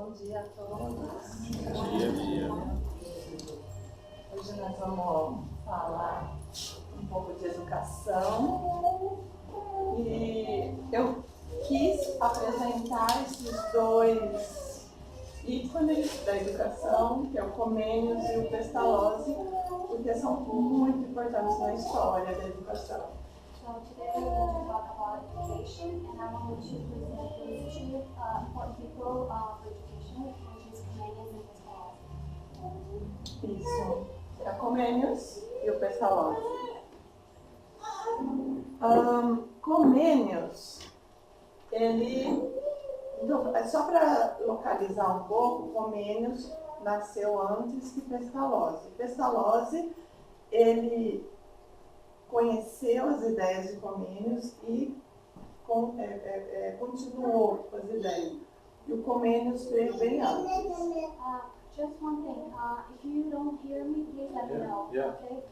Bom dia a todos. Bom dia. Hoje nós vamos falar um pouco de educação e eu quis apresentar esses dois ícones da educação, que é o Comênios e o Pestalozzi, porque são muito importantes na história da educação. So today we're going to talk about education, and I wanted to present those two important people for education, which is Comenius and Pestalozzi. Isso, é Comênios e o Pestalozzi. Comênios, ele, então, só para localizar um pouco, Comênios nasceu antes que Pestalozzi. Pestalozzi, ele conheceu as ideias de Comênios e continuou com as ideias. E o Comênios veio bem antes. Just one thing, if you don't hear me, please let me know, okay?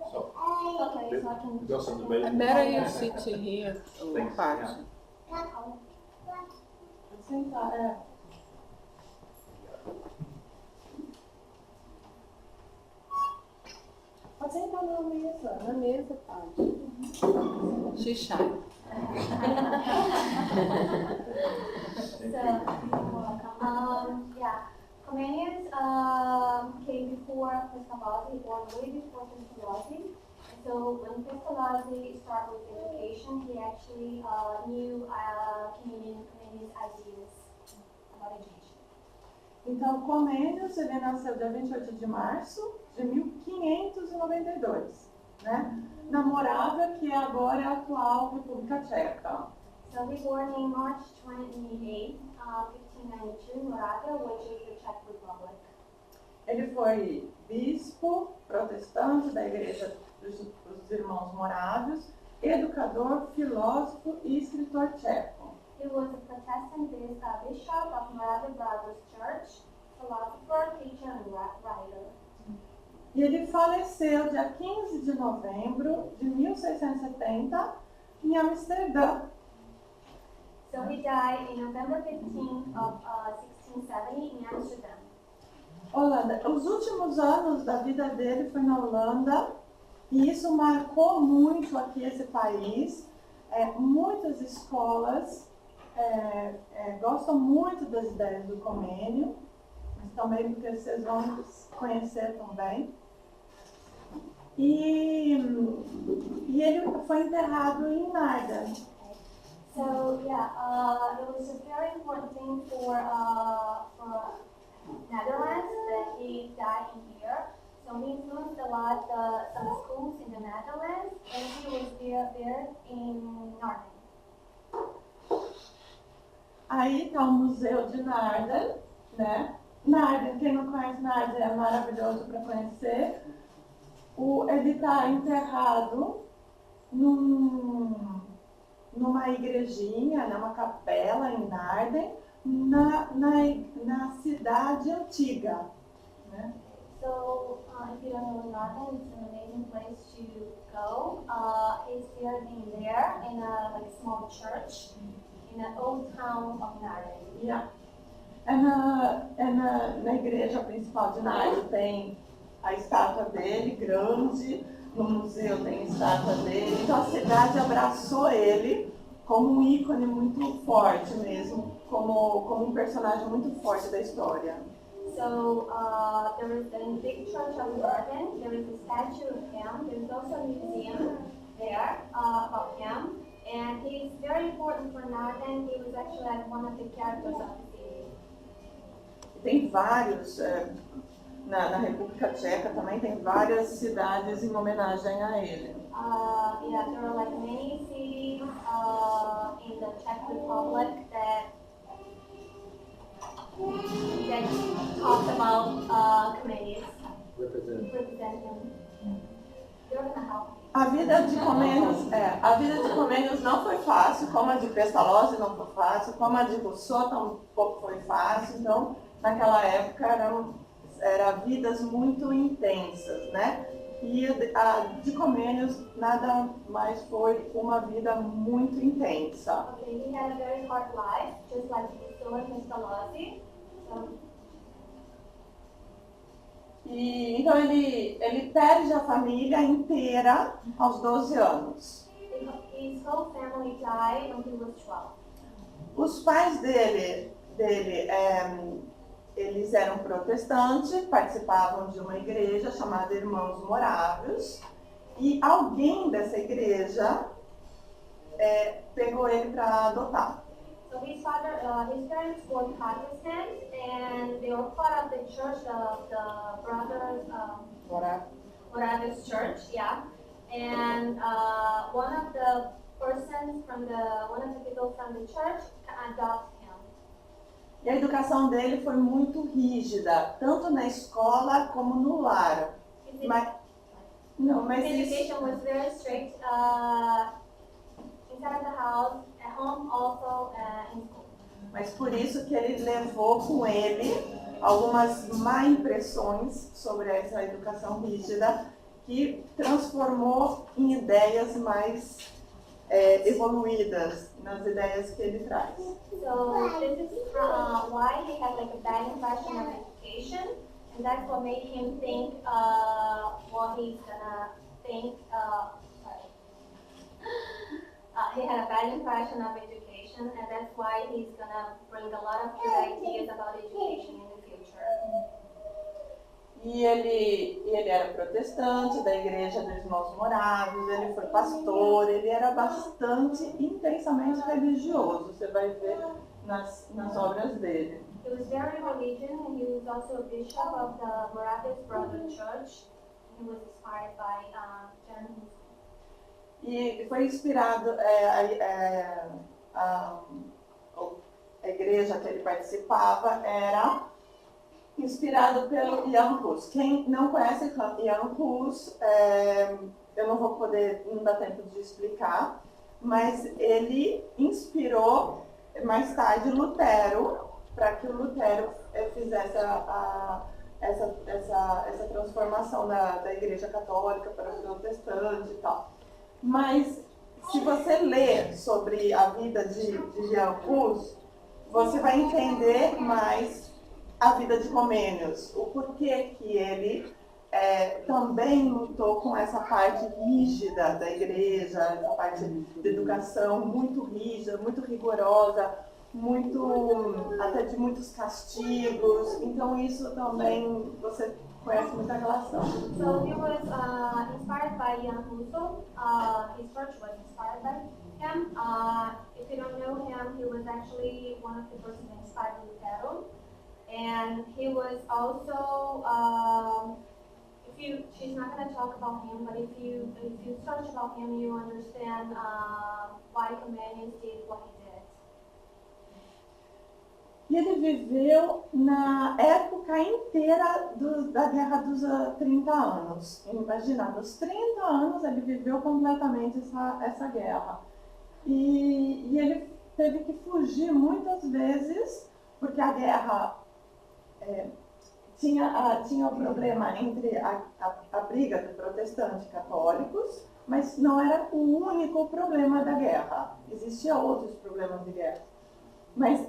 So, Okay, so I can... got some debate. Better you sit here, parte. Sentar, Pode sentar na mesa. Na mesa, pode. Xixá. Comenius came before Pestalozzi, born way before Pestalozzi. So when Pestalozzi started with education, he actually knew Comenius' ideas about education. Então, Comênios, ele nasceu dia 28 de março de 1592, né? Na Morávia, que agora é a atual República Tcheca. So he born in March 28, 1592, Moravia, which is the Czech Republic. Ele foi bispo protestante da Igreja dos Irmãos Morávios, educador, filósofo e escritor tcheco. He was a Protestant bishop of Moravia Brothers Church, philosopher, teacher, and writer. E ele faleceu dia 15 de novembro de 1670 em Amsterdã. So he died in November 15th of 1670 in Amsterdam. Holanda. Os últimos anos da vida dele foi na Holanda e isso marcou muito aqui esse país. Muitas escolas gostam muito das ideias do Comênio, mas também porque vocês vão conhecer também. E ele foi enterrado em Naarden. So it was a very important thing for Netherlands that he died in here. So he influenced a lot some schools in the Netherlands, and he was there in Naarden. Aí está o Museu de Naarden, né? Naarden, quem não conhece Naarden é maravilhoso para conhecer. Ele está enterrado numa igrejinha, numa capela em Naarden, na cidade antiga, né? So if you don't know Naarden, it's an amazing place to go. He's buried there in a small church in the old town of Naarden. Yeah. Na igreja principal de Naarden tem a estátua dele, grande, no museu tem a estátua dele. Então a cidade abraçou ele como um ícone muito forte mesmo, como um personagem muito forte da história. So there is a big church of Naarden, there is a statue of him, there is also a museum there of him, and he is very important for Naarden. He was actually like one of the characters of the city. Tem vários, na República Tcheca também tem várias cidades em homenagem a ele. There are like many cities in the Czech Republic that talk about Comenius, represent him. They're gonna help. A vida de Comênios não foi fácil, como a de Pestalozzi não foi fácil, como a de Rousseau tampouco foi fácil. Então, naquela época eram vidas muito intensas, né? E a de Comênios nada mais foi uma vida muito intensa. Okay, he had a very hard life, just like Rousseau and Pestalozzi. E então ele perde a família inteira aos 12 anos. His whole family died when he was 12. Os pais dele eles eram protestantes, participavam de uma igreja chamada Irmãos Morávios, e alguém dessa igreja pegou ele para adotar. So his parents were Protestants, and they were part of the church, the brothers, Moravian church, yeah. And one of the people from the church adopted him. E a educação dele foi muito rígida, tanto na escola como no lar. Mas His education was very strict inside the house, at home, also in school. Mas por isso que ele levou com ele algumas má impressões sobre essa educação rígida, que transformou em ideias mais evoluídas, nas ideias que ele traz. So this is why he had like a bad impression of education, and that's what made him think what he's gonna think. He had a bad impression of education, and that's why he's gonna bring a lot of good ideas about education in the future. E ele era protestante da Igreja dos Irmãos Morávios, ele foi pastor, ele era bastante intensamente religioso, você vai ver nas obras dele. He was very religious, and he was also a bishop of the Moravian Brother Church. He was inspired by Jan Hus. E foi inspirado, a igreja que ele participava era inspirado pelo Jan Hus. Quem não conhece Jan Hus, eu não dá tempo de explicar, mas ele inspirou mais tarde Lutero, para que o Lutero fizesse essa transformação da Igreja Católica para o protestante e tal. Mas se você ler sobre a vida de Jan Hus, você vai entender mais a vida de Comênios, o porquê que ele também lutou com essa parte rígida da igreja, essa parte de educação muito rígida, muito rigorosa, até de muitos castigos. Então isso também você conhece muita relação. So he was inspired by Jan Hus. His church was inspired by him. If you don't know him, he was actually one of the persons that inspired Lutero. And he was also, she's not going to talk about him, but if you search about him, you understand why Comenius did what he did. E ele viveu na época inteira da Guerra dos 30 anos. Imagina, nos 30 anos ele viveu completamente essa guerra. E ele teve que fugir muitas vezes, porque a guerra tinha o problema entre a briga de protestantes e católicos, mas não era o único problema da guerra. Existiam outros problemas de guerra. Mas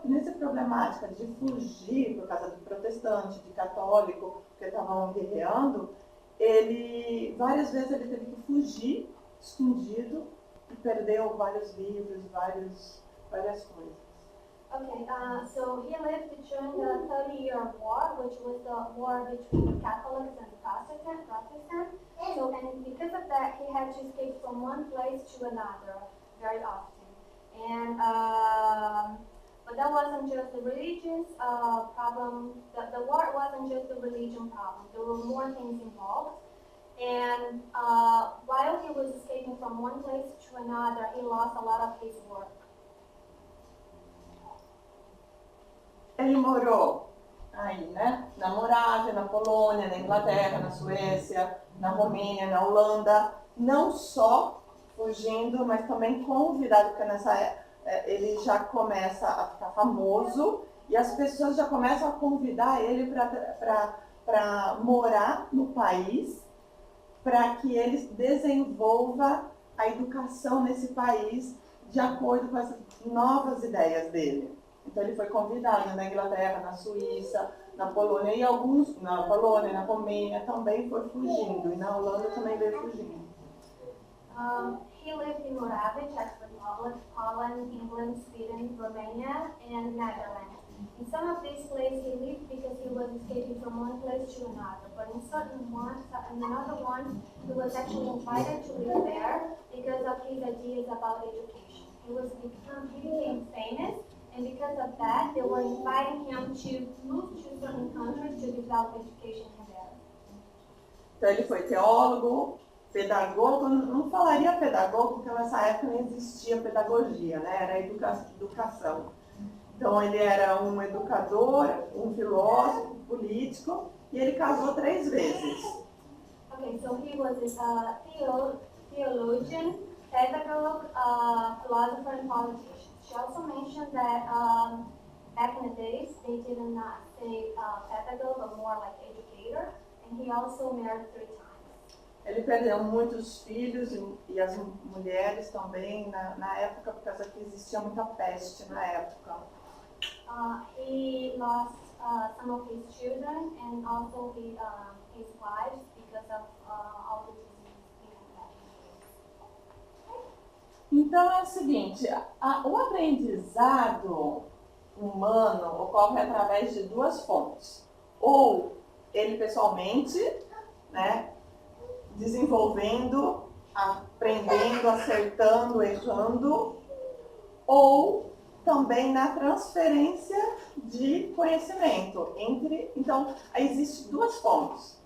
nessa problemática de fugir por causa do protestante, de católico, que estavam guerreando, várias vezes ele teve que fugir, escondido, e perdeu vários livros, várias coisas. Okay, so he lived during the 30-year War, which was the war between Catholics and Protestants. So, and because of that, he had to escape from one place to another very often. And but that wasn't just the religious problem. The war wasn't just the religion problem. There were more things involved. And while he was escaping from one place to another, he lost a lot of his work. Ele morou aí, né? Na Morávia, na Polônia, na Inglaterra, na Suécia, na Romênia, na Holanda, não só fugindo, mas também convidado, porque nessa ele já começa a ficar famoso e as pessoas já começam a convidar ele para morar no país, para que ele desenvolva a educação nesse país de acordo com as novas ideias dele. Então ele foi convidado na Inglaterra, na Suíça, na Polônia e alguns, na Polônia, na Romênia também foi fugindo, e na Holanda também veio fugindo. He lived in Moravia, Czech Republic, Poland, England, Sweden, Romania, and Netherlands. In some of these places he lived because he was escaping from one place to another, but in another one, he was actually invited to live there because of his ideas about education. He became famous, and because of that, they were inviting him to move to certain countries to develop education in there. Então ele foi teólogo, pedagogo, não falaria pedagogo, porque nessa época não existia pedagogia, né? Era educação. Então ele era um educador, um filósofo, político, e ele casou 3 vezes. Okay, so he was a theologian, pedagogue, philosopher, and politician. She also mentioned that back in the days, they did not say pedagogue, but more like educator, and he also married 3 times. Ele perdeu muitos filhos e as mulheres também na época, por causa que existia muita peste na época. He lost some of his children and also his wives because of all the diseases he had. Então é o seguinte, o aprendizado humano ocorre através de 2 fontes. Ou ele pessoalmente, né, desenvolvendo, aprendendo, acertando, errando, ou também na transferência de conhecimento. Então, existem 2 fontes.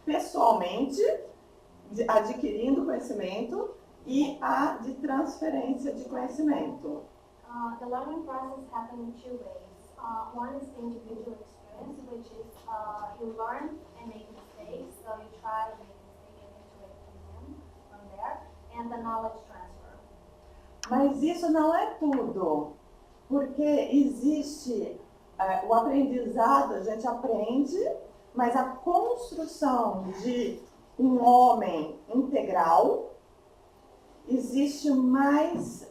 Pessoalmente, adquirindo conhecimento, e a de transferência de conhecimento. The learning process happens in 2 ways. One is the individual experience, which is you learn and make mistakes, so you try and make mistakes and iterate from there, and the knowledge transfer. Mas isso não é tudo, porque existe o aprendizado, a gente aprende, mas a construção de um homem integral, existe mais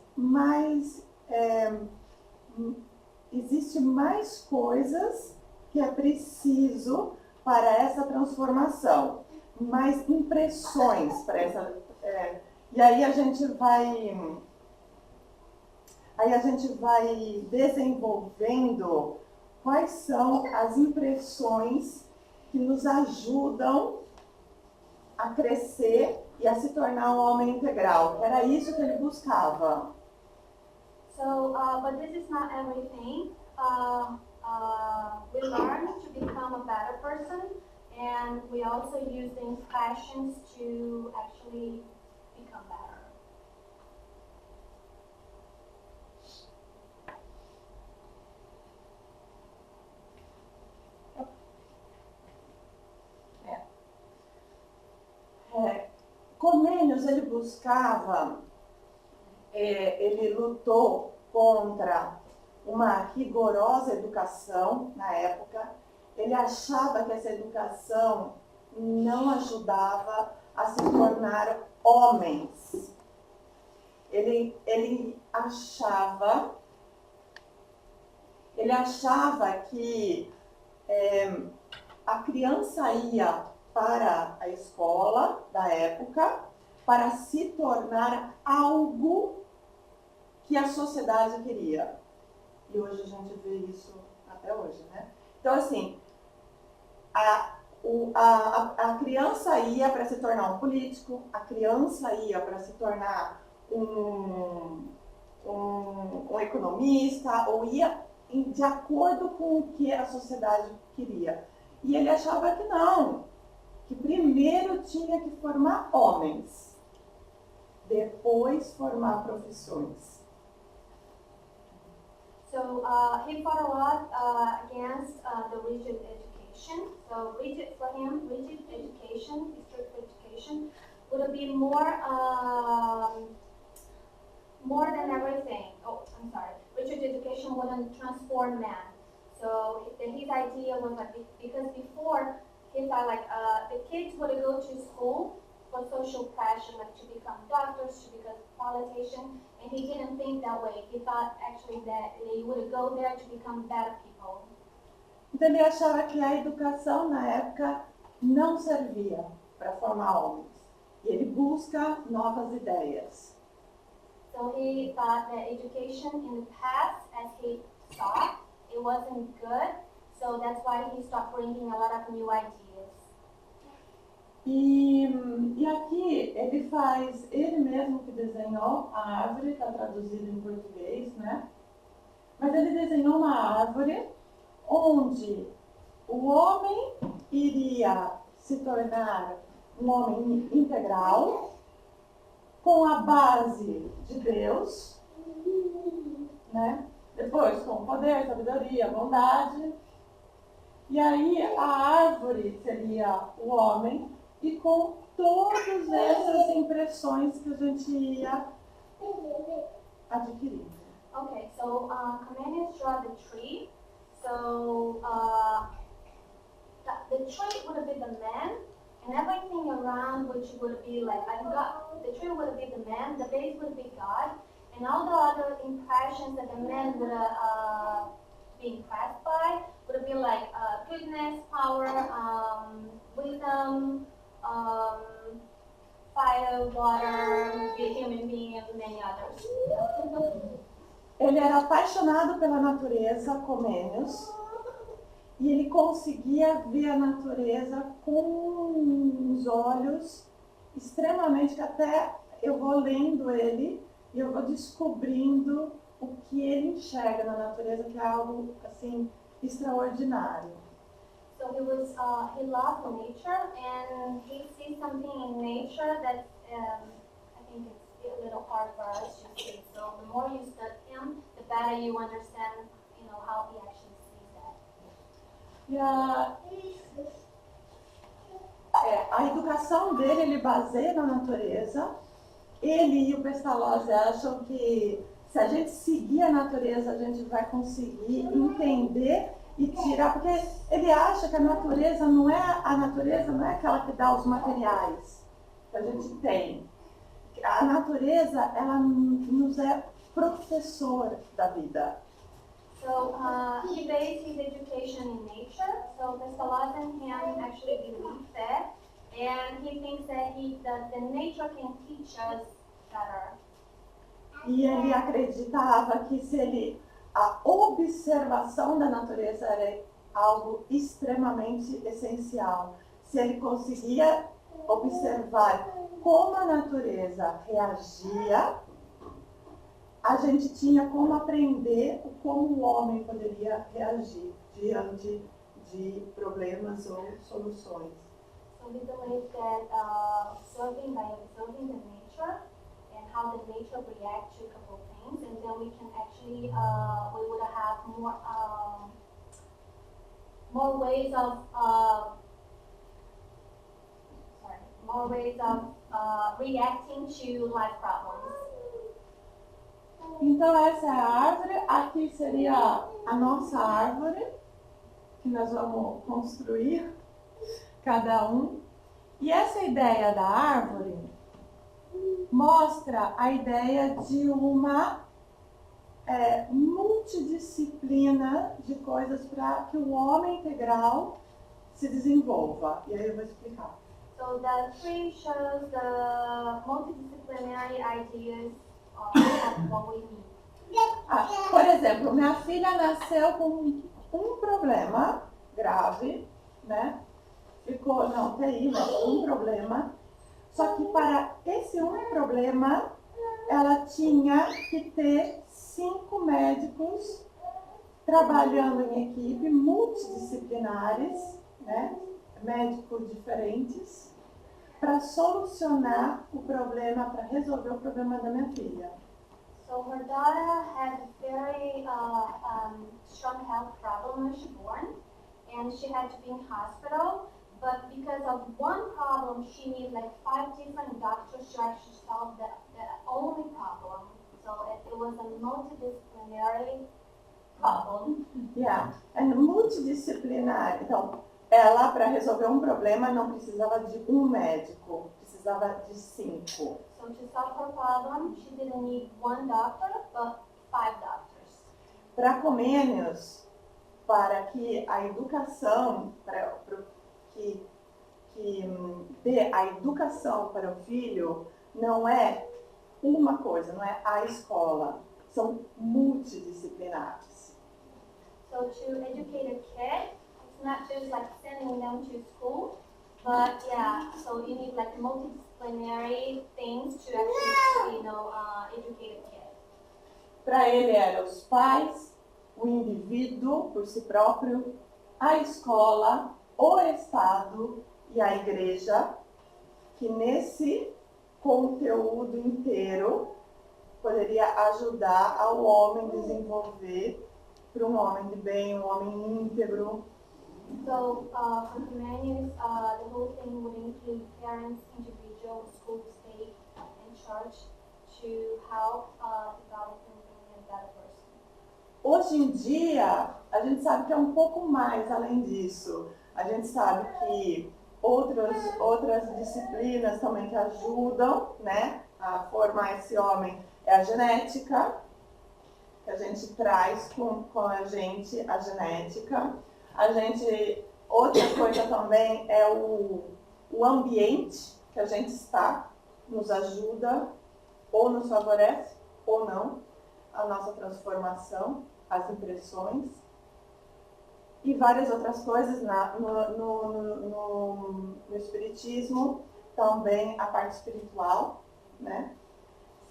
coisas que é preciso para essa transformação, mais impressões para essa. E aí a gente vai desenvolvendo quais são as impressões que nos ajudam a crescer e a se tornar um homem integral. Era isso que ele buscava. So, but this is not everything. We learn to become a better person, and we also use the impressions to actually become better. Comênios, ele buscava, ele lutou contra uma rigorosa educação na época. Ele achava que essa educação não ajudava a se tornar homens. Ele achava que a criança ia para a escola da época para se tornar algo que a sociedade queria. E hoje a gente vê isso até hoje, né? Então, assim, a criança ia para se tornar um político, a criança ia para se tornar um economista, ou ia de acordo com o que a sociedade queria. E ele achava que não, que primeiro tinha que formar homens, depois formar profissões. So he fought a lot against the rigid education. So for him, rigid education, strict education, would be more than everything. Oh, I'm sorry. Rigid education wouldn't transform man. So his idea was like, because before he thought like the kids would go to school for social pressure, like to become doctors, to become politicians, and he didn't think that way. He thought actually that they would go there to become better people. Então ele achava que a educação na época não servia para formar homens. E ele busca novas ideias. So he thought that education in the past, as he saw, it wasn't good. So that's why he started bringing a lot of new ideas. E aqui ele mesmo que desenhou a árvore, está traduzido em português, né? Mas ele desenhou uma árvore onde o homem iria se tornar um homem integral, com a base de Deus, né? Depois com poder, sabedoria, bondade. E aí a árvore seria o homem e com todas essas impressões que a gente ia adquirindo. Okay, so Comenius draw the tree. So the tree would be the man, and everything around which would be like God. The tree would be the man, the base would be God, and all the other impressions that the man would be impressed by would be like goodness, power, wisdom, fire, water, be a human being, and many others. Ele era apaixonado pela natureza, Comenius, e ele conseguia ver a natureza com os olhos extremamente, que até eu vou lendo ele e eu vou descobrindo o que ele enxerga na natureza, que é algo assim extraordinário. So he loved nature, and he sees something in nature that I think it's a little hard for us to see. So the more you study him, the better you understand, how he actually sees that. A educação dele, ele baseia na natureza. Ele e o Pestalozzi acham que se a gente seguir a natureza, a gente vai conseguir entender e tirar, porque ele acha que a natureza não é aquela que dá os materiais que a gente tem. A natureza, ela nos é professor da vida. So he based his education in nature. So Pestalozzi and him actually believe that, and he thinks that the nature can teach us better. E ele acreditava que a observação da natureza era algo extremamente essencial. Se ele conseguia observar como a natureza reagia, a gente tinha como aprender como o homem poderia reagir diante de problemas ou soluções. So we believe that by observing the nature and how the nature reacts to a couple of things, and then we can actually we would have more ways of reacting to life problems. Então essa é a árvore, aqui seria a nossa árvore, que nós vamos construir, cada um. E essa ideia da árvore mostra a ideia de uma multidisciplina de coisas para que o homem integral se desenvolva. E aí eu vou explicar. So the tree shows the multidisciplinary ideas of what we need. Por exemplo, minha filha nasceu com um problema grave, né? Ficou, não, terrível, um problema. Só que para esse um problema, ela tinha que ter 5 médicos trabalhando em equipe, multidisciplinares, né? Médicos diferentes, para solucionar o problema, para resolver o problema da minha filha. So her daughter had a very strong health problem when she was born, and she had to be in hospital. But because of one problem, she needed like 5 different doctors to actually solve the only problem. So it was a multidisciplinary problem. Yeah, and multidisciplinar. Então, ela, para resolver um problema, não precisava de um médico, precisava precisava de 5. So to solve her problem, she didn't need 1 doctor, but 5 doctors. Para Comênios, para que a educação, que dê a educação para o filho, não é uma coisa, não é a escola, são multidisciplinares. So to educate a kid, it's not just like sending them to school, but yeah, so you need like multidisciplinary things to actually, educate a kid. Para ele eram os pais, o indivíduo por si próprio, a escola, o Estado e a igreja, que nesse conteúdo inteiro poderia ajudar ao homem a desenvolver para um homem de bem, um homem íntegro. So for Comenius, the whole thing would include parents, individual, school, state, and church to help develop and being a better person. Hoje em dia, a gente sabe que é um pouco mais além disso. A gente sabe que outras disciplinas também que ajudam, né, a formar esse homem é a genética, que a gente traz com a gente a genética. Outra coisa também é o ambiente que a gente está, nos ajuda, ou nos favorece, ou não, a nossa transformação, as impressões. E várias outras coisas no espiritismo, também a parte espiritual, né?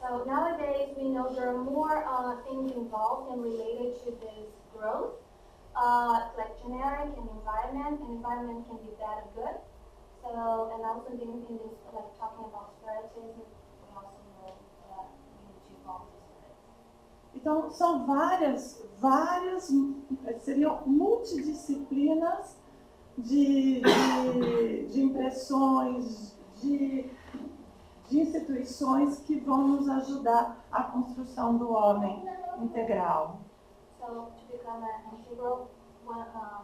So nowadays we know there are more things involved and related to this growth, like generic and environment can be bad or good. So, and also in this, like talking about spiritism, we also know that we need to evolve the spirit. Então, são várias, seriam multidisciplinas de impressões, de instituições que vão nos ajudar à construção do homem integral. So to become an integral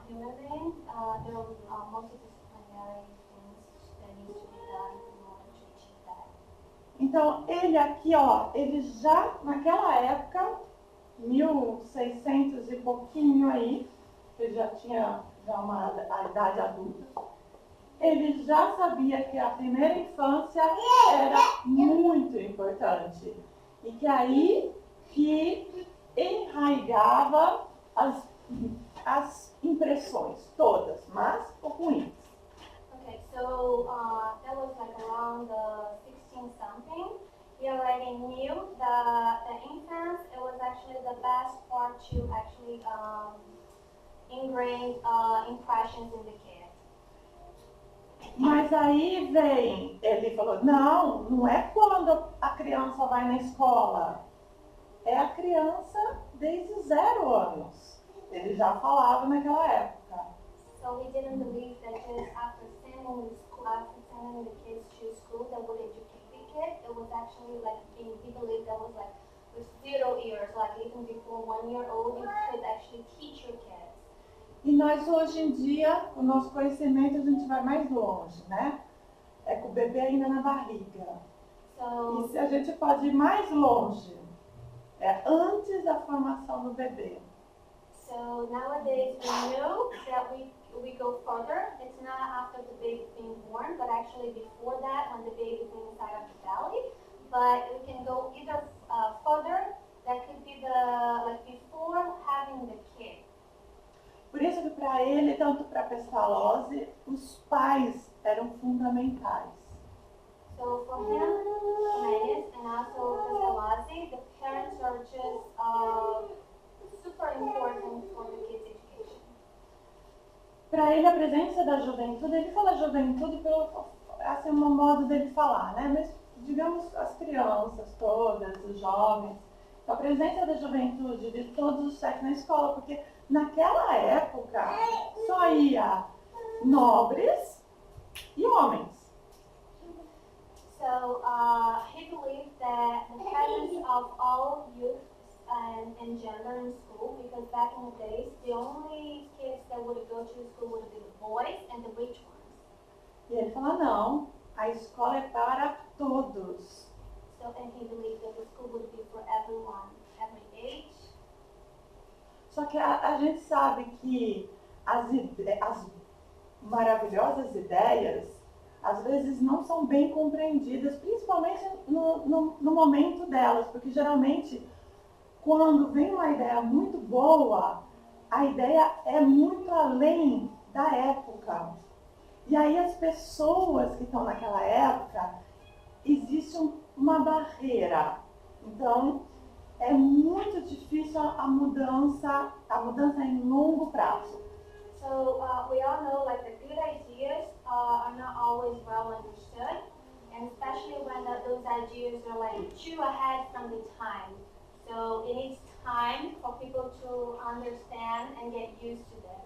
human being, there are multidisciplinary things that need to be done in order to achieve that. Então, ele aqui, ó, ele já, naquela época, 1600 e pouquinho aí, ele já tinha a idade adulta, ele já sabia que a primeira infância era muito importante. E que aí que enraigava as impressões, todas, mas ruins. Okay, so that was like around the 16 something. He already knew that the infants, it was actually the best part to actually ingrain impressions in the kid. Mas aí ele falou, não é quando a criança vai na escola, é a criança desde 0 anos. Ele já falava naquela época. So he didn't believe that just after sending the kids to school that would educate the kid. It was actually like he believed that was like with 0 years, like even before 1 year old, you could actually teach your kids. E nós hoje em dia, o nosso conhecimento, a gente vai mais longe, né? É com o bebê ainda na barriga. So, E se a gente pode ir mais longe, é antes da formação do bebê. so nowadays we know that we go further. It's not after the baby being born, but actually before that, when the baby is inside of the belly. But we can go either further. That could be like before having the kid. Por isso que para ele, tanto para a Pestalozzi, os pais eram fundamentais. So for him, Comenius, and also Pestalozzi, the parents are just super important for the kids' education. Para ele, a presença da juventude, ele fala juventude pelo assim, um modo dele falar, né? Mas, digamos, as crianças todas, os jovens, a presença da juventude de todos os sexos na escola, porque naquela época só ia nobres e homens. So he believed that the presence of all youth and gender in school, because back in the days, the only kids that would go to school would be the boys and the rich ones. E ele fala, não, a escola é para todos. So, and he believed that the school would be for everyone, every age. Só que a gente sabe que as maravilhosas ideias, às vezes não são bem compreendidas, principalmente no momento delas, porque geralmente, quando vem uma ideia muito boa, a ideia é muito além da época. E aí as pessoas que estão naquela época, existe uma barreira. Então, é muito difícil a mudança em longo prazo. So we all know like the good ideas are not always well understood, and especially when those ideas are like too ahead from the time. So it needs time for people to understand and get used to this.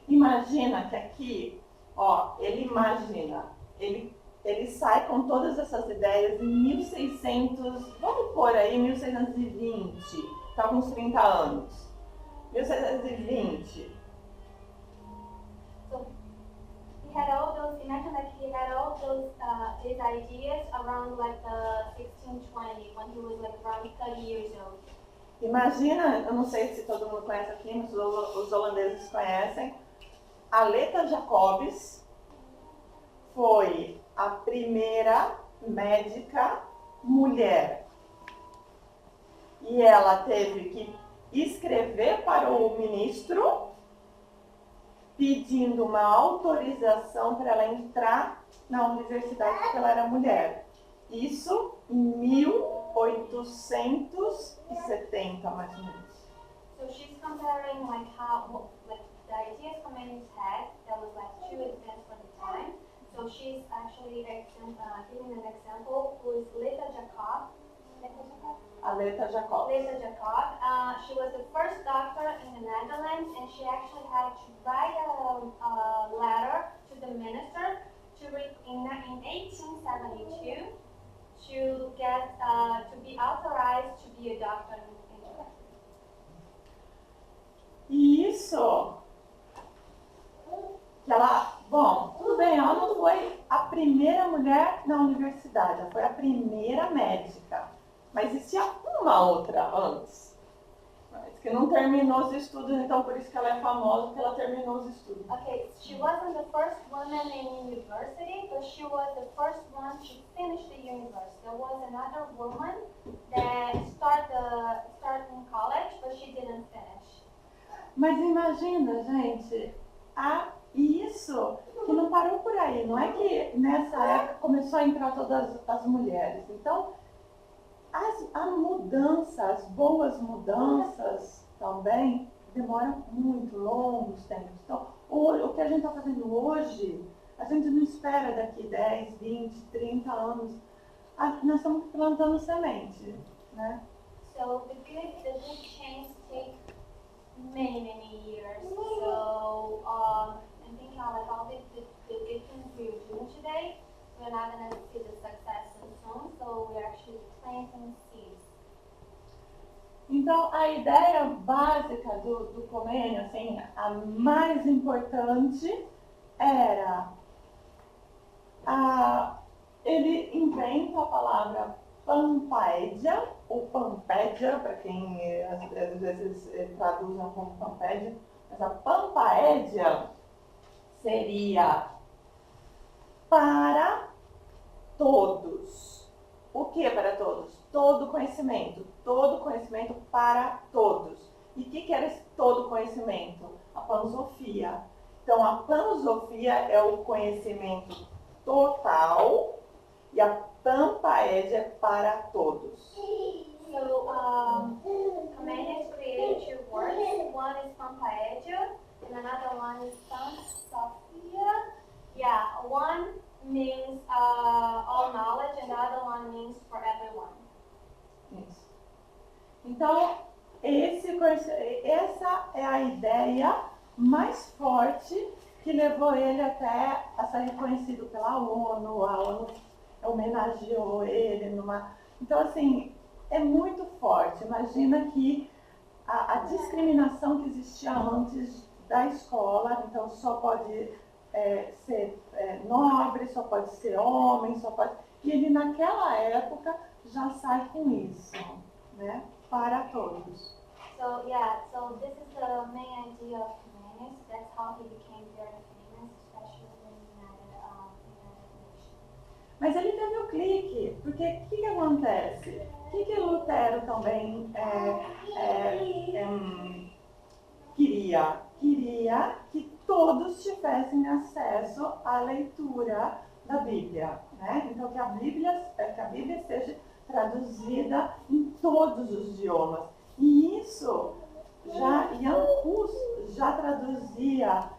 Imagina que aqui, ó, ele sai com todas essas ideias em 1600, vamos pôr aí 1620, tá com uns 30 anos. 1620. So he had all those, imagine that he had all those his ideas around like the 1620 when he was like around 30 years old. Imagina, eu não sei se todo mundo conhece aqui, mas os holandeses conhecem, Aleta Jacobs foi a primeira médica mulher. E ela teve que escrever para o ministro pedindo uma autorização para ela entrar na universidade porque ela era mulher. Isso em 1870, mais ou menos. So she's comparing like how like the ideas Comenius had that was like too advanced for the time. So she's actually giving an example who is Leta Jacob. Aleta Jacobs. Leta Jacob. She was the first doctor in the Netherlands, and she actually had to write a letter to the minister in 1872 to get to be authorized to be a doctor in England. E isso, que ela, bom, tudo bem, ela não foi a primeira mulher na universidade, ela foi a primeira médica. Mas existia uma outra antes, mas que não terminou os estudos, então por isso que ela é famosa, porque ela terminou os estudos. Okay, she wasn't the first woman in university, but she was the first one to finish the university. There was another woman that started in college, but she didn't finish. Mas imagina, gente, isso que não parou por aí, não é que nessa época começou a entrar todas as mulheres. Então, a mudança, as boas mudanças também demoram muito longos tempos. Então, o que a gente está fazendo hoje, a gente não espera daqui 10, 20, 30 anos. Nós estamos plantando semente, né? So the good change take many years. So I think like all the good things we're doing today, we're not going to see the success soon. So we're actually planting seeds. Então, a ideia básica do Comênio, assim, a mais importante era ele inventa a palavra pampédia, ou pampédia, para quem às vezes traduzem como pampédia, mas a pampédia seria para todos. O que é para todos? Todo conhecimento para todos. E o que era esse todo conhecimento? A pansofia. Então, a pansofia é o conhecimento total e a pampaédia é para todos. So, Comenius created two words. One is pampaedia, and another one is pansofia. Yeah, one means all knowledge, and the other one means for everyone. Isso. Então, essa é a ideia mais forte que levou ele até a ser reconhecido pela ONU. A ONU homenageou ele numa... Então, assim, é muito forte. Imagina que a discriminação que existia antes da escola, então só pode ser nobre, só pode ser homem, só pode... E ele naquela época já sai com isso, né? Para todos. So yeah, so this is the main idea of Comenius. That's how he became very famous, especially in the United Nations. Mas ele teve o clique, porque o que acontece? O que Lutero também queria? Queria que todos tivessem acesso à leitura da Bíblia, né? Então que a Bíblia seja traduzida em todos os idiomas. E isso, Jan Hus já traduzia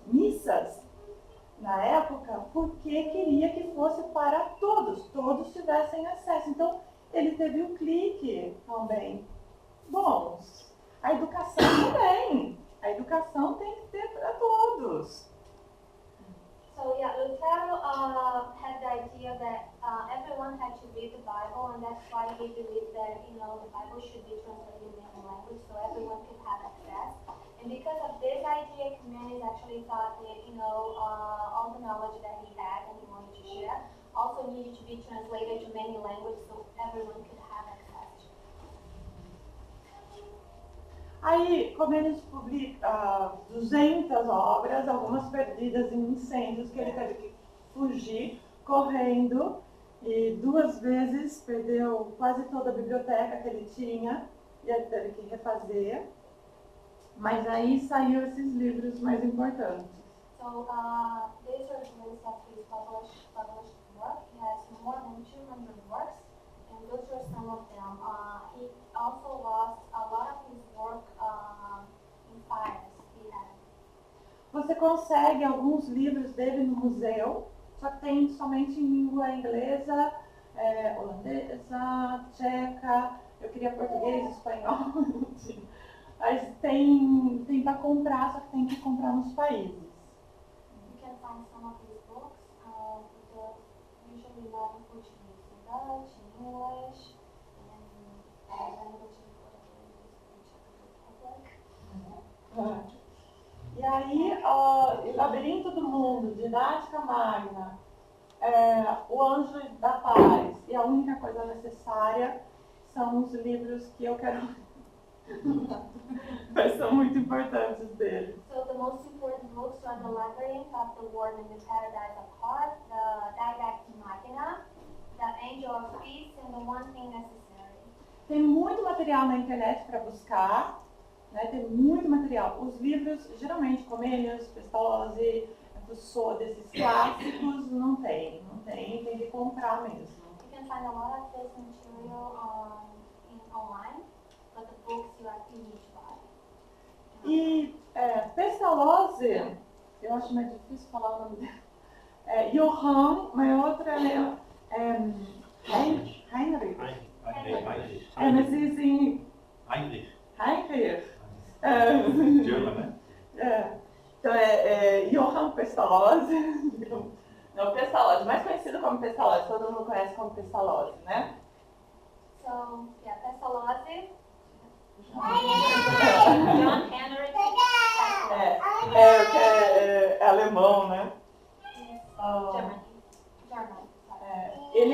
missas na época porque queria que fosse para todos tivessem acesso. Então ele teve o clique também. Bons. A educação também. A educação tem que ter para todos. So yeah, Lutero had the idea that everyone had to read the Bible, and that's why he believed that the Bible should be translated in any language so everyone could have access. And because of this idea, Comenius actually thought that all the knowledge that he had and he wanted to share also needed to be translated to many languages so everyone could have access to it. Aí, Comenius publica 200 obras, algumas perdidas em incêndios, que ele teve que fugir correndo e 2 vezes perdeu quase toda a biblioteca que ele tinha e ele teve que refazer. Mas aí saiu esses livros mais importantes. So these are the list of his published work. He has more than 200 works. And those are some of them. He also lost a lot of his work in fires he had. Você consegue alguns livros dele no museu, só que tem somente em língua inglesa, holandesa, tcheca, eu queria português, espanhol, mas tem para comprar, só que tem que comprar nos países. You can find some of his books, but they're usually not in Portuguese, in Dutch, in English, and the language in Portuguese is the Czech Republic. E aí, o Labirinto do Mundo, Didática Magna, O Anjo da Paz e A Única Coisa Necessária são os livros que eu quero mas são muito importantes dele. So the most important books are The Labyrinth of the World and the Paradise of Heart, The Didactic Magna, The Angel of Peace, and The One Thing Necessary. Tem muito material na internet para buscar, né? Tem muito material. Os livros, geralmente, Comenius, Pestalozzi, Rousseau, desses clássicos, não tem que comprar mesmo. You can find a lot of this material online, but the books you need to buy. E Pestalozzi, eu acho mais difícil falar o nome dele. Johann, uma outra Heinrich. Mas dizem Heinrich. German, né? Então Johann Pestalozzi. Não, Pestalozzi, mais conhecido como Pestalozzi, todo mundo conhece como Pestalozzi, né? So, yeah, Pestalozzi, John Henry É alemão, né? German. Ele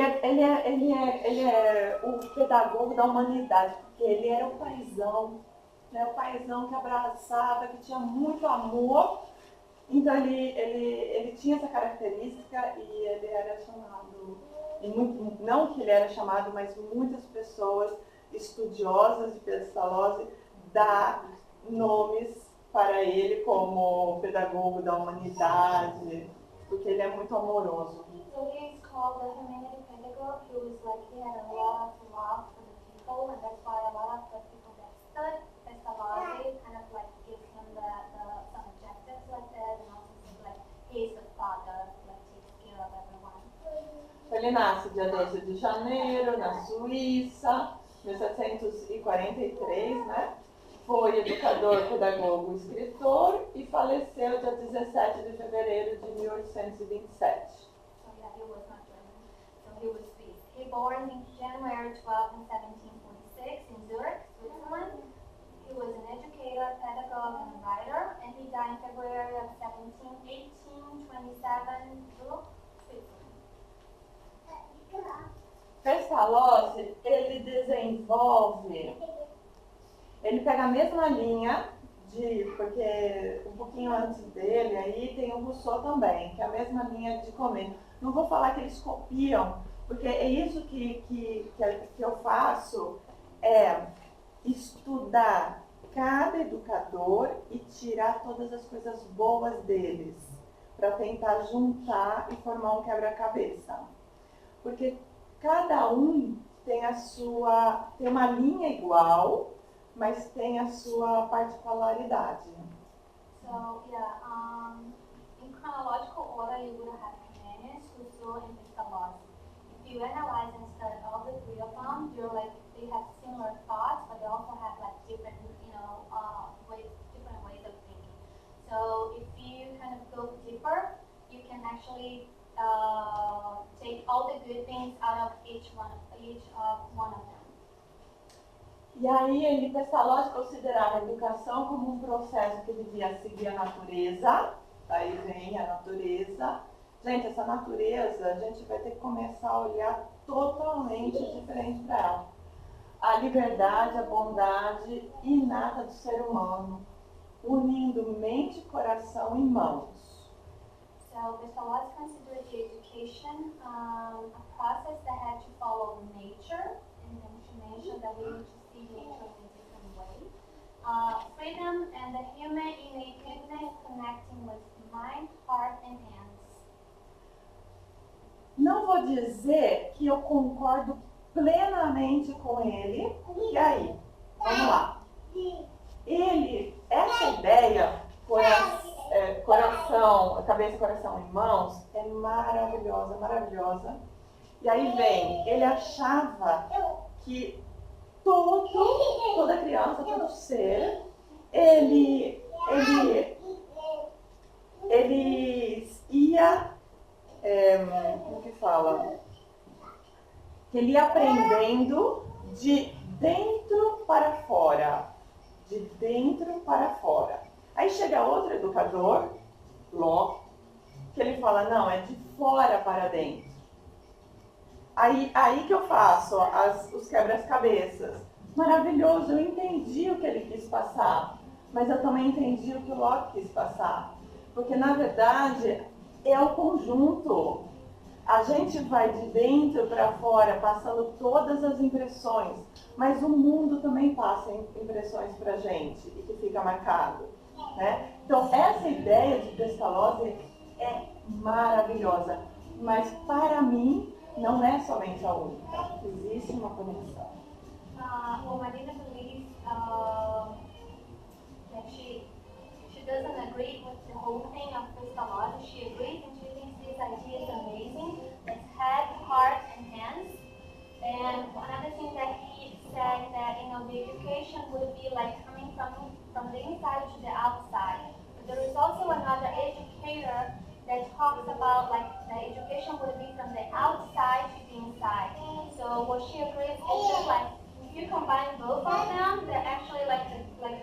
é o pedagogo da humanidade, porque ele era o paizão, né? O paizão que abraçava, que tinha muito amor. Então ele tinha essa característica e ele era chamado, não que ele era chamado, mas muitas pessoas estudiosas de Pestalozzi dá nomes para ele como pedagogo da humanidade, porque ele é muito amoroso. So he is called the humanity pedagogue. He had a lot of love for the people, and that's why a lot of the people that studied Pestalozzi kind of gives him some objectives like that, and also say he is the father, takes care of everyone. Ele nasce dia 12 de janeiro, na Suíça, 1743, né? Foi educador, pedagogo, escritor e faleceu dia 17 de fevereiro de 1827. So yeah, he was not German. So he was Swiss. He born in January 12, 1746 in Zurich, Switzerland. He was an educator, pedagogue, and writer, and he died in February of desenvolve, ele pega a mesma linha porque um pouquinho antes dele aí tem o Rousseau também, que é a mesma linha de comer. Não vou falar que eles copiam, porque é isso que eu faço, é estudar cada educador e tirar todas as coisas boas deles, para tentar juntar e formar um quebra-cabeça. Porque cada um tem uma linha igual, mas tem a sua particularidade. So yeah, in chronological order, you would have Comenius, Rousseau, and Pestalozzi. If you analyze and study all the three of them, they have similar thoughts, but they also have like different, different ways of thinking. So if you kind of go deeper, you can actually take all the good things out of each one of them. E aí, Pestalozzi considerava a educação como um processo que devia seguir a natureza. Aí vem a natureza. Gente, essa natureza, a gente vai ter que começar a olhar totalmente diferente para ela. A liberdade, a bondade inata do ser humano, unindo mente, coração e mãos. So Pestalozzi considered the education a process that had to follow nature, and then she mentioned that we need to see nature in a different way. Freedom and the human innate goodness connecting with mind, heart, and hands. Não vou dizer que eu concordo plenamente com ele. E aí? Vamos lá. Essa ideia, coração, cabeça, coração e mãos, é maravilhosa, maravilhosa. E aí vem, ele achava que toda criança, todo ser, ele ia, como que fala? Que ele ia aprendendo de dentro para fora. De dentro para fora. Aí chega outro educador, Locke, que ele fala, não, é de fora para dentro. Aí que eu faço os quebra-cabeças. Maravilhoso, eu entendi o que ele quis passar, mas eu também entendi o que o Locke quis passar. Porque, na verdade, é o conjunto. A gente vai de dentro para fora, passando todas as impressões, mas o mundo também passa impressões para a gente e que fica marcado. Né? Então, essa ideia de Pestalozzi é maravilhosa, mas para mim não é somente a única. Existe uma conexão. Well, Marina believes that she doesn't agree with the whole thing of Pestalozzi. She agrees and she thinks this idea is amazing. It's head, heart, and hands. And another thing that he said that the education would be like coming from the inside to the outside. But there is also another educator that talks about like the education would be from the outside to the inside. So what she agrees is just like if you combine both of them, they're actually like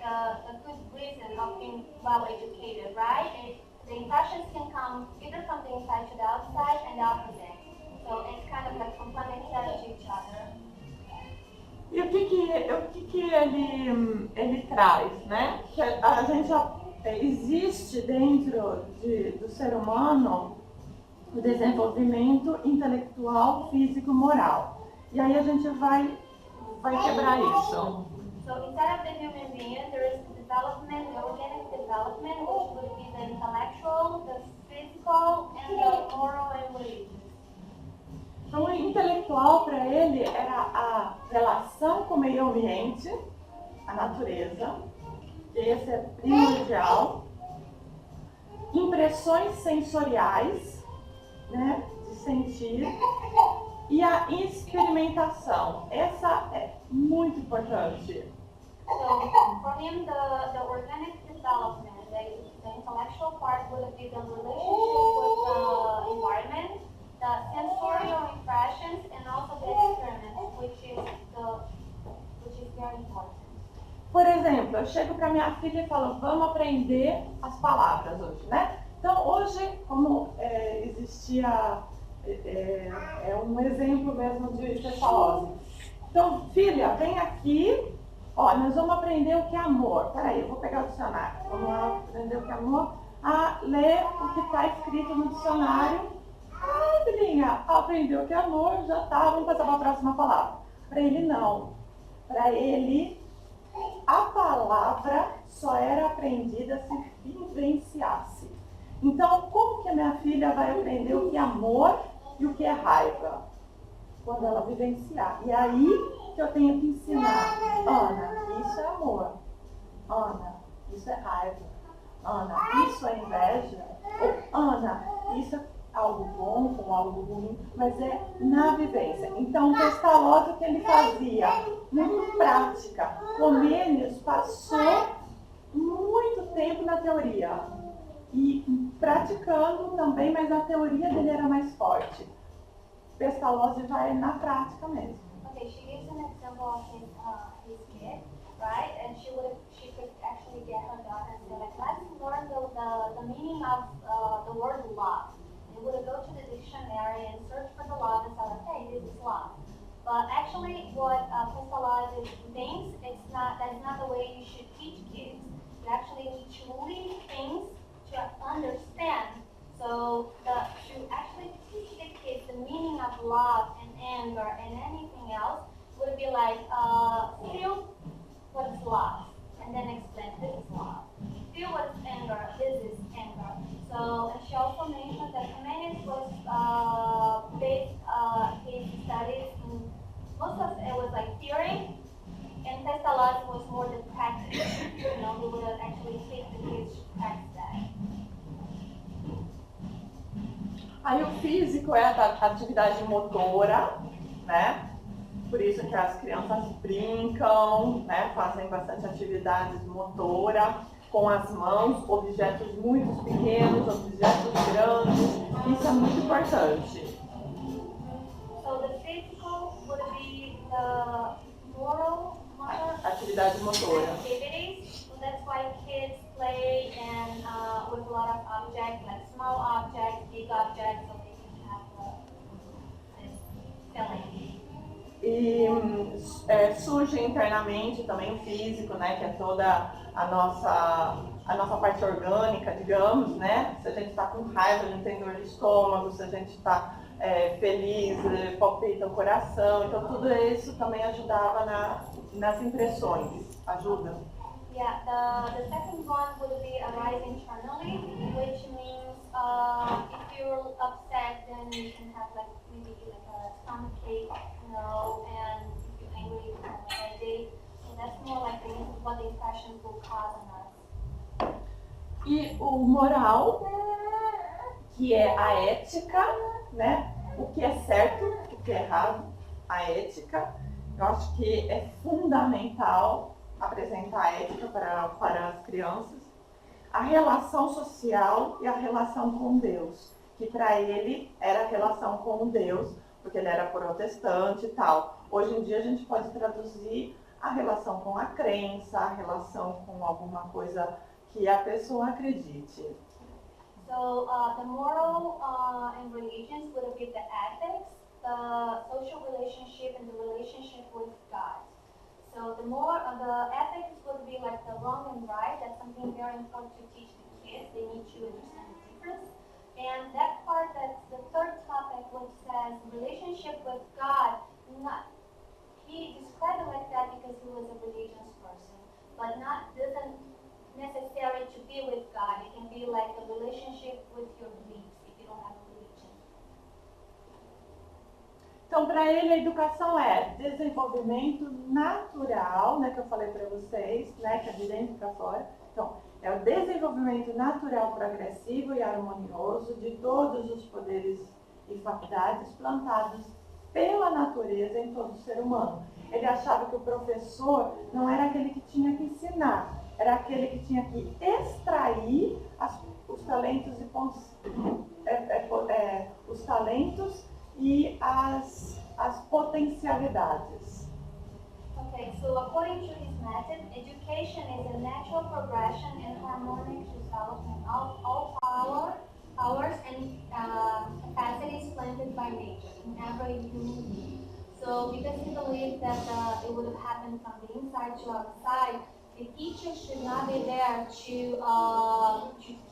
a good reason of being well educated, right? And the impressions can come either from the inside to the outside and the opposite. So it's kind of like complementary to each other. E o que ele traz, né? Que a gente existe dentro do ser humano o desenvolvimento intelectual, físico, moral. E aí a gente vai quebrar isso. So inside of the human being, there is the development, the organic development, which would be the intellectual, the physical, and the moral and religious. Então, o intelectual para ele era a relação com o meio ambiente, a natureza, esse é primordial. Impressões sensoriais, né, de sentir, e a experimentação. Essa é muito importante. So for him, the organic development, the intellectual part would be the relationship with the environment, the sensorial impressions, and also the experiment, which is very important. Por exemplo, eu chego para minha filha e falo, vamos aprender as palavras hoje, né? Então, hoje, como existia um exemplo mesmo de Pestalozzi, Então, filha, vem aqui. Ó, nós vamos aprender o que é amor. Peraí, eu vou pegar o dicionário. Vamos lá aprender o que é amor. A ler o que está escrito no dicionário. Ai, filhinha, aprendeu o que é amor, já tá. Vamos passar para a próxima palavra. Para ele, não. Para ele, a palavra só era aprendida se vivenciasse. Então, como que a minha filha vai aprender o que é amor e o que é raiva? Quando ela vivenciar. E aí que eu tenho que ensinar. Ana, isso é amor. Ana, isso é raiva. Ana, isso é inveja. Ou, Ana, isso é algo bom ou algo ruim, mas é na vivência. Então, o Pestalozzi que ele fazia, muito prática. Comênios passou muito tempo na teoria e praticando também, mas a teoria dele era mais forte. Pestalozzi vai na prática mesmo. Okay, she gives an example of his kid, right? And she could actually get her daughter and say like, let's learn the meaning of the word love. They would go to the dictionary and search for the love and say like, hey, this is love. But actually, what Pestalozzi thinks, that's not the way you should teach kids. You actually need to leave things to understand. So to actually teach the kids the meaning of love and anger and anything else would be like, feel what is love, and then explain this is love. Feel what is anger, this is anger. So, and she also mentioned that Jimenez was based his studies in, most of it was like theory, and Pestalozzi was more than practice. You know, he would actually take the kids to practice that. Aí o físico é a atividade motora, né? Por isso que as crianças brincam, né? Fazem bastante atividades motora com as mãos, objetos muito pequenos, objetos grandes. Isso é muito importante. So the physical would be the motor Atividade motora. activities. So that's why kids play and with a lot of objects, like small objects, big objects, so they can have this feeling. E surge internamente também o físico, né? Que é toda a nossa parte orgânica, digamos, né? Se a gente está com raiva, a gente tem dor de estômago, se a gente está feliz, palpita o coração. Então tudo isso também ajudava nas impressões. Ajuda. Yeah, the second one would be arise internally, which means if you're upset, then you can have like maybe like a stomachache, you know, and if you're angry, you can have a headache. So that's more like what the impressions will cause on us. E o moral, que é a ética, né? O que é certo, o que é errado, a ética. Eu acho que é fundamental apresentar a ética para as crianças. A relação social e a relação com Deus, que para ele era a relação com Deus, porque ele era protestante e tal. Hoje em dia a gente pode traduzir a relação com a crença, a relação com alguma coisa que a pessoa acredite. So the moral and religions would be the ethics, the social relationship, and the relationship with God. So the ethics would be like the wrong and right. That's something very important to teach the kids. They need to understand the difference. And that part, that's the third topic, which says relationship with God. He described it like that because he was a religious person, but doesn't necessary to be with God. It can be like a relationship with your beliefs if you don't have a religion. Então, para ele, a educação é desenvolvimento natural, né, que eu falei para vocês, né, que é de dentro para fora. Então, é o desenvolvimento natural, progressivo e harmonioso de todos os poderes e faculdades plantados pela natureza em todo ser humano. Ele achava que o professor não era aquele que tinha que ensinar, era aquele que tinha que extrair os talentos e as potencialidades. Okay, so according to his method, education is a natural progression and harmonic development of all powers and capacities planted by nature in every human being. So because he believes that it would have happened from the inside to outside, the teacher should not be there to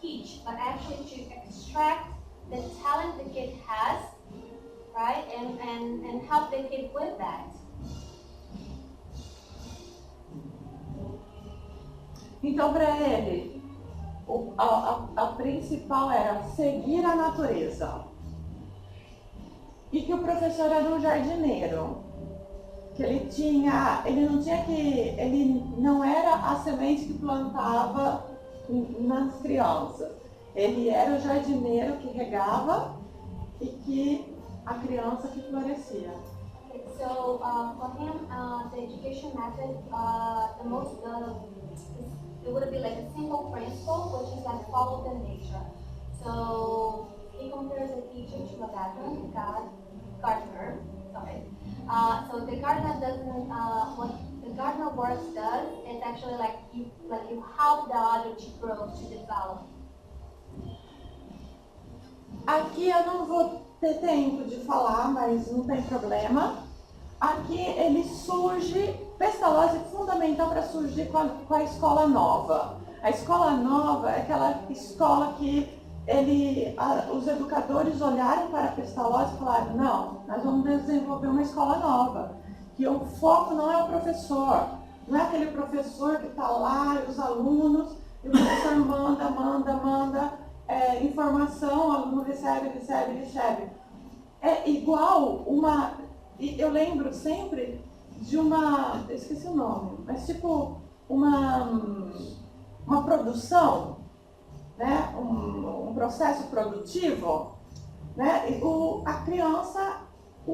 teach, but actually to extract the talent the kid has, right? And help the kid with that. Então, para ele, a principal era seguir a natureza. E que o professor era um jardineiro. Que ele não era a semente que plantava nas crianças. Ele era o jardineiro que regava e que a criança que florescia. Okay, so for him, the education method, it would be like a single principle, which is like follow the nature. So he compares a teacher to a gardener. Sorry. So the gardener doesn't. What the gardener works does is actually like you help the other to grow, to develop. Aqui eu não vou ter tempo de falar, mas não tem problema. Aqui ele surge, Pestalozzi é fundamental para surgir com a escola nova. A escola nova é aquela escola que os educadores olharam para Pestalozzi e falaram, não, nós vamos desenvolver uma escola nova, que o foco não é o professor, não é aquele professor que está lá e os alunos, e o professor manda informação, o aluno recebe. É igual eu lembro sempre de eu esqueci o nome, mas tipo uma produção, né? Um processo produtivo, né? A criança,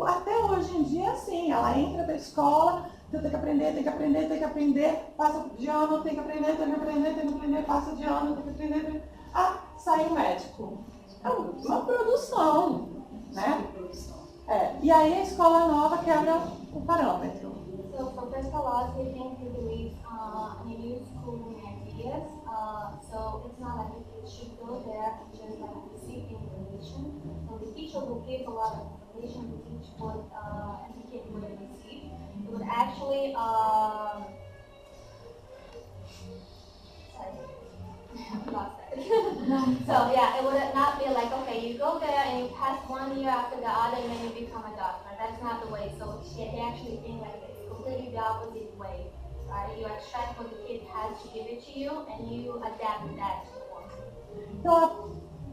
até hoje em dia, assim, ela entra da escola, então tem que aprender, passa de ano, tem que aprender, passa de ano, tem que aprender. Sai o médico. É uma produção, né? E aí a escola nova quebra o parâmetro. So for Pestalozzi, I think he believes in a new school ideas. So it's not like the kids should go there and just like receive information. So the teacher will give a lot of information to teach what the kid would receive. It would actually So yeah, it would not be like, okay, you go there and you pass 1 year after the other and then you become a doctor. That's not the way. So they actually think like it's completely the opposite way, right? You extract what the kid has to give it to you and you adapt that to the world. Então,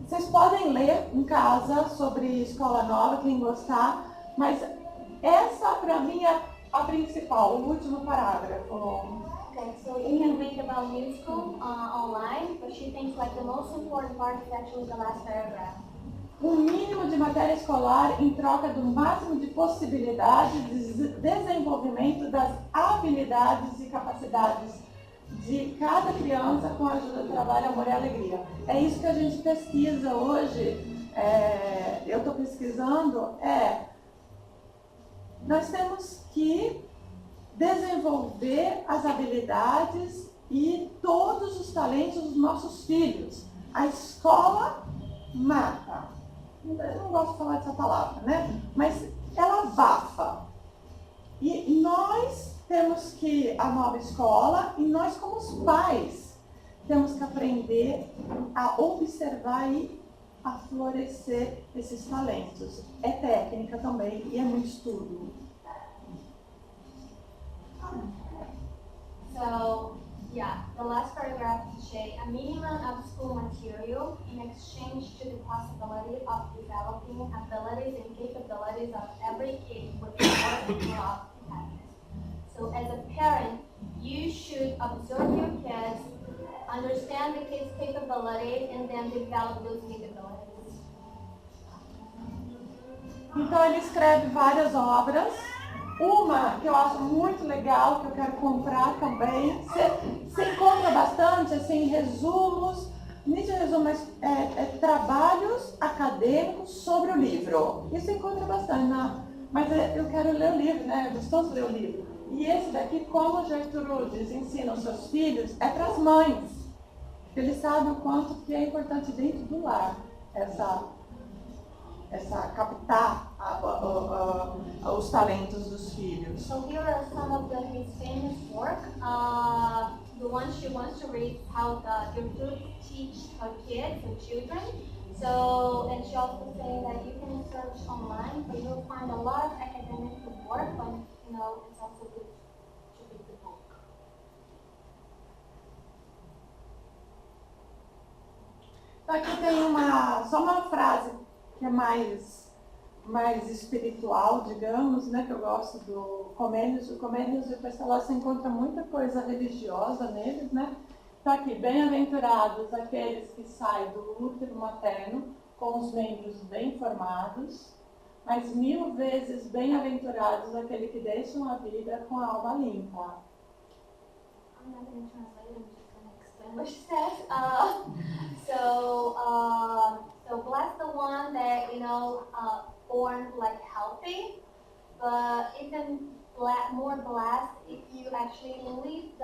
vocês podem ler em casa sobre escola nova, quem gostar, mas essa para mim é a principal, o último parágrafo. Okay, so you can read about new school online, but she thinks like the most important part is actually the last paragraph. Mínimo de matéria escolar em troca do máximo de possibilidades de desenvolvimento das habilidades e capacidades de cada criança com a ajuda do trabalho, amor e alegria. É isso que a gente pesquisa hoje, eu estou pesquisando, nós temos que desenvolver as habilidades e todos os talentos dos nossos filhos. A escola mata. Eu não gosto de falar dessa palavra, né? Mas ela abafa. E nós temos que, a nova escola, e nós como os pais, temos que aprender a observar e a florescer esses talentos. É técnica também e é muito estudo. So, yeah, the last paragraph is a minimum of school material in exchange to the possibility of developing abilities and capabilities of every kid with more love and happiness. So as a parent, you should observe your kids, understand the kids' capabilities, and then develop those capabilities. Então ele escreve várias obras. Uma que eu acho muito legal, que eu quero comprar também. Você encontra bastante, assim, resumos, Nietzsche resume trabalhos acadêmicos sobre o livro. Isso encontra bastante, mas eu quero ler o livro, né? É gostoso ler o livro. E esse daqui, como Gertrudes ensina os seus filhos, é para as mães. Eles sabem o quanto que é importante dentro do lar captar os talentos dos filhos. So here are some of his famous work. The one she wants to read how Gertrude teach her kids and children. So, and she also saying that you can search online, but you'll find a lot of academic work, but it's also good to read the book. Aqui tem só uma frase que é mais espiritual, digamos, né, que eu gosto do Comênios. O Comênios, depois lá você encontra muita coisa religiosa neles, né? Então aqui, bem-aventurados aqueles que saem do útero materno com os membros bem formados, mas 1000 vezes bem-aventurados aqueles que deixam a vida com a alma limpa. I'm not going to translate, I'm just going to explain what she says. So bless the one that, born like healthy, but even more blessed if you actually live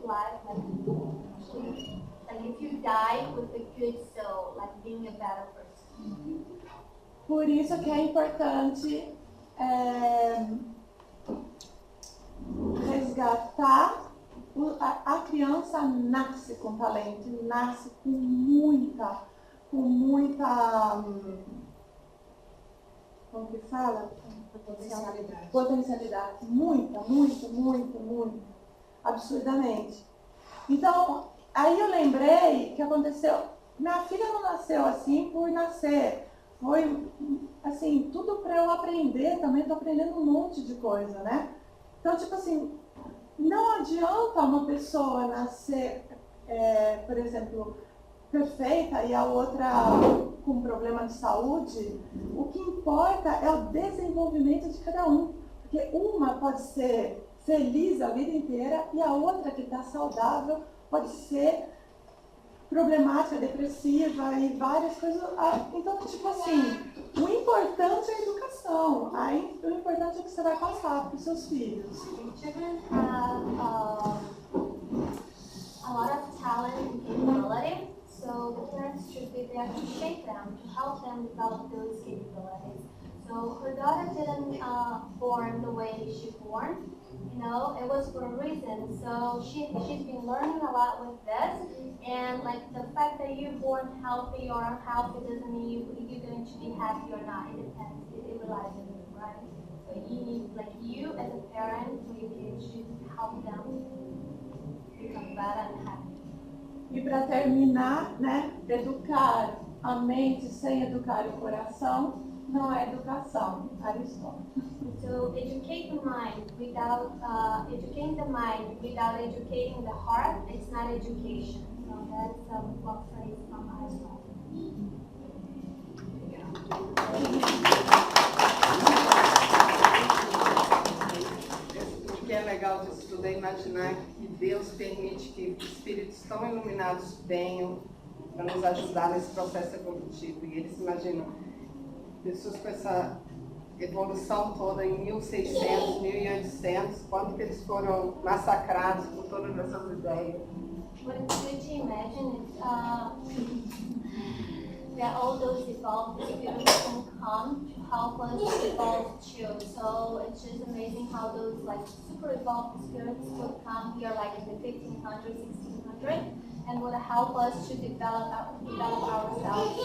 life like if you die with a good soul, like being a better person. Por isso que é importante resgatar. A criança nasce com talento, nasce com muita, como que fala? Potencialidade. Muita, absurdamente. Então, aí eu lembrei que aconteceu, minha filha não nasceu assim por nascer. Foi, assim, tudo para eu aprender também, estou aprendendo um monte de coisa, né? Então, tipo assim, não adianta uma pessoa nascer, por exemplo, perfeita e a outra com problema de saúde. O que importa é o desenvolvimento de cada um. Porque uma pode ser feliz a vida inteira e a outra que está saudável pode ser problemática, depressiva e várias coisas. Então, tipo assim, o importante é a educação. Aí, o importante é que você vai passar para os seus filhos. Children have a lot of talent and capability, so the parents should be there to shape them, to help them develop those capabilities. So her daughter didn't born the way she born. It was for a reason. So she's been learning a lot with this, and like the fact that you're born healthy or unhealthy doesn't mean you're going to be happy or not. It depends. It relies on you, right? So you as a parent for your kids should help them become better and happy. E para terminar, né, educar a mente sem educar o coração não é educação. Aristóteles. So educate the mind without educating the mind without educating the heart, it's not education. So that's one phrase from Aristotle. O que é legal disso tudo é imaginar que Deus permite que espíritos tão iluminados venham para nos ajudar nesse processo evolutivo. E eles imaginam pessoas com essa evolução toda em 1600, 1800, quando que eles foram massacrados por todas essas ideias. What it's good to imagine is that all those evolved spirits can come to help us evolve too. So it's just amazing how those super evolved spirits would come here in the 1500s, 1600s, and would help us to develop ourselves.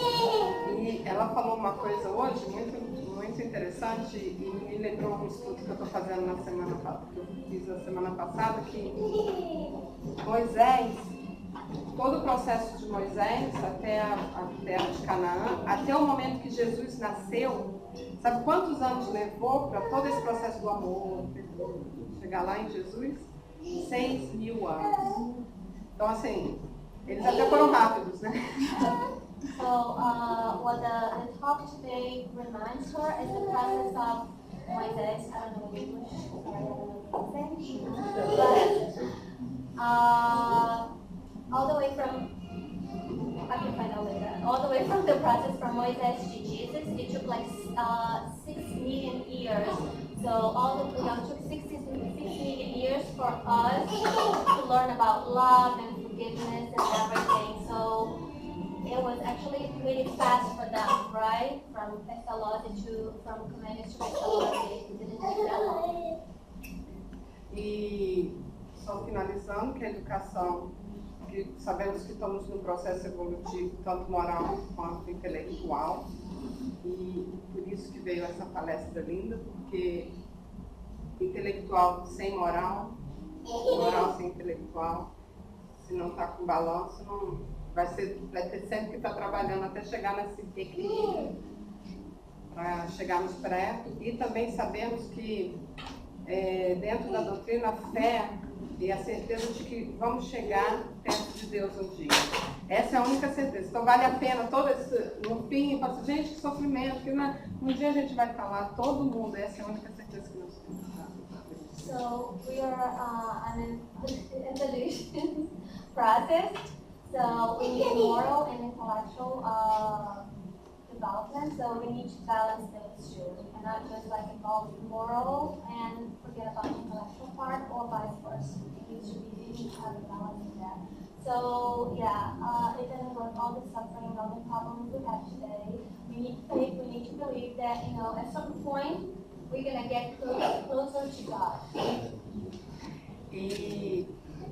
E ela falou uma coisa hoje muito interessante e me lembrou um estudo que eu estou fazendo na semana passada, que eu fiz na semana passada, que Moisés, todo o processo de Moisés até a terra de Canaã, até o momento que Jesus nasceu, sabe quantos anos levou para todo esse processo do amor, chegar lá em Jesus? 6.000 anos. Então, assim, eles até foram rápidos, né? So what the talk today reminds her is the process of Moisés. I don't know English, sorry, I don't know English. But all the way from, I can find out later, all the way from the process from Moisés to Jesus, it took 6 million years. So it took 6 million years for us to learn about love and forgiveness and everything. So it was actually really fast for them, right? From Comenius to Pestalozzi, it didn't take that long. E só finalizando que a educação, que sabemos que estamos num processo evolutivo, tanto moral quanto intelectual, e por isso que veio essa palestra linda, porque intelectual sem moral, moral sem intelectual, se não está com balanço, não vai ter sempre que estar trabalhando até chegar nesse equilíbrio, para chegarmos perto. E também sabemos que dentro da doutrina, a fé e a certeza de que vamos chegar perto de Deus um dia. Essa é a única certeza. Então vale a pena todo esse, no fim, passa, gente, que sofrimento, que um dia a gente vai falar, todo mundo, essa é a única certeza que nós temos. So we are on an evolution process. So we need moral and intellectual development. So we need to balance those two. We cannot just like involve moral and forget about the intellectual part, or vice versa. We need to have a balance in that. So yeah, even with all the suffering and all the problems we have today, we need faith. We need to believe that at some point we're gonna get closer to God. E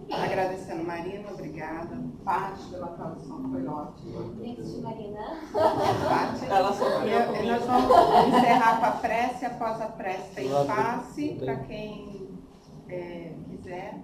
agradecendo Marina, obrigada. Paty, pela tradução, foi ótimo. Thanks to Marina. Paty. Ela sofreu E comigo. nós vamos encerrar com a prece. Após a prece tem passe para quem quiser.